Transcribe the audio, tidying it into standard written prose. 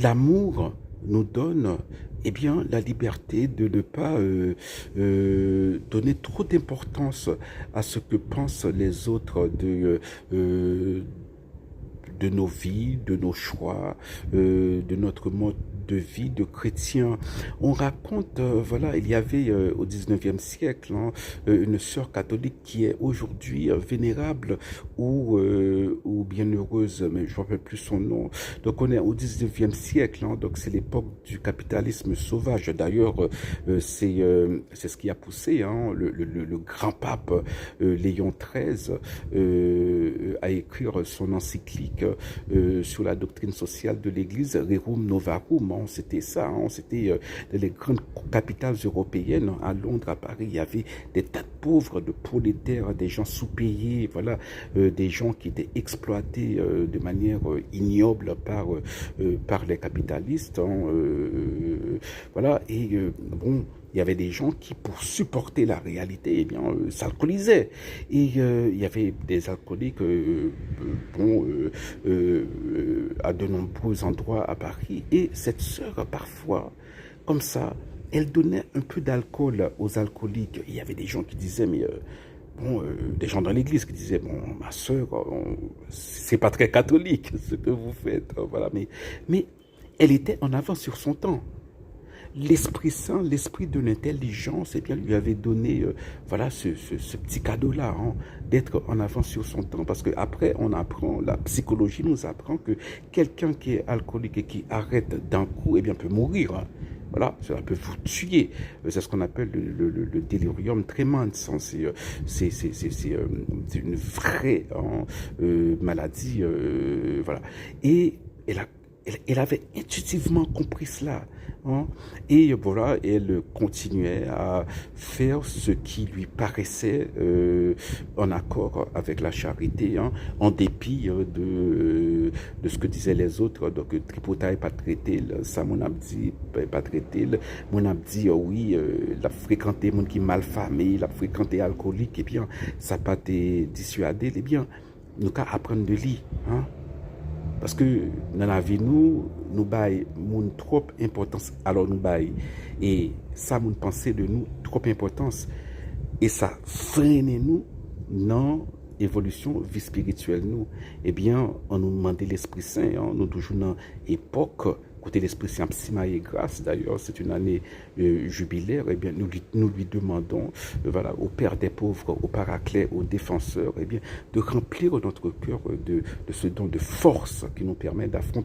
L'amour nous donne la liberté de ne pas donner trop d'importance à ce que pensent les autres de nos vies, de nos choix, de notre mode de vie de chrétien. On raconte, voilà, il y avait au 19e siècle une sœur catholique qui est aujourd'hui vénérable ou bienheureuse, mais je ne me rappelle plus son nom. Donc on est au 19e siècle, donc c'est l'époque du capitalisme sauvage. D'ailleurs, c'est ce qui a poussé le grand pape Léon XIII à écrire son encyclique sur la doctrine sociale de l'Église, Rerum Novarum. C'était ça, c'était dans les grandes capitales européennes, à Londres, à Paris, il y avait des tas de pauvres, de prolétaires, des gens sous-payés, voilà, des gens qui étaient exploités de manière ignoble par les capitalistes, voilà, et bon, il y avait des gens qui, pour supporter la réalité, s'alcoolisaient. Et il y avait des alcooliques, à de nombreux endroits à Paris. Et cette sœur, parfois, comme ça, elle donnait un peu d'alcool aux alcooliques. Il y avait des gens qui disaient, mais des gens dans l'église qui disaient, bon, ma sœur, c'est pas très catholique ce que vous faites, voilà. Mais elle était en avance sur son temps. L'Esprit Saint, l'esprit de l'intelligence, lui avait donné voilà, ce petit cadeau-là, d'être en avance sur son temps. Parce qu'après, on apprend, la psychologie nous apprend que quelqu'un qui est alcoolique et qui arrête d'un coup, peut mourir. Voilà, cela peut vous tuer. C'est ce qu'on appelle le delirium tremens. C'est une vraie maladie. Voilà. Et elle avait intuitivement compris cela. Et voilà, elle continuait à faire ce qui lui paraissait en accord avec la charité, en dépit de ce que disaient les autres. Donc, tripotaille pas traité, ça mon abdi pas traité, mon abdi, oui, la fréquenté, mon qui mal famé, la fréquenté alcoolique, ça pas été dissuadé, nous qu'à apprendre de lui, parce que dans la vie, nous baillons trop importance, alors nous baillons. Et ça, nous pensons de nous trop importance. Et ça freine nous dans l'évolution vie spirituelle. On nous demande l'Esprit Saint, nous toujours dans l'époque, côté l'Esprit Saint, et grâce, d'ailleurs, c'est une année jubilaire, nous lui demandons, voilà, au Père des pauvres, au Paraclet, au Défenseur, de remplir notre cœur de ce don de force qui nous permet d'affronter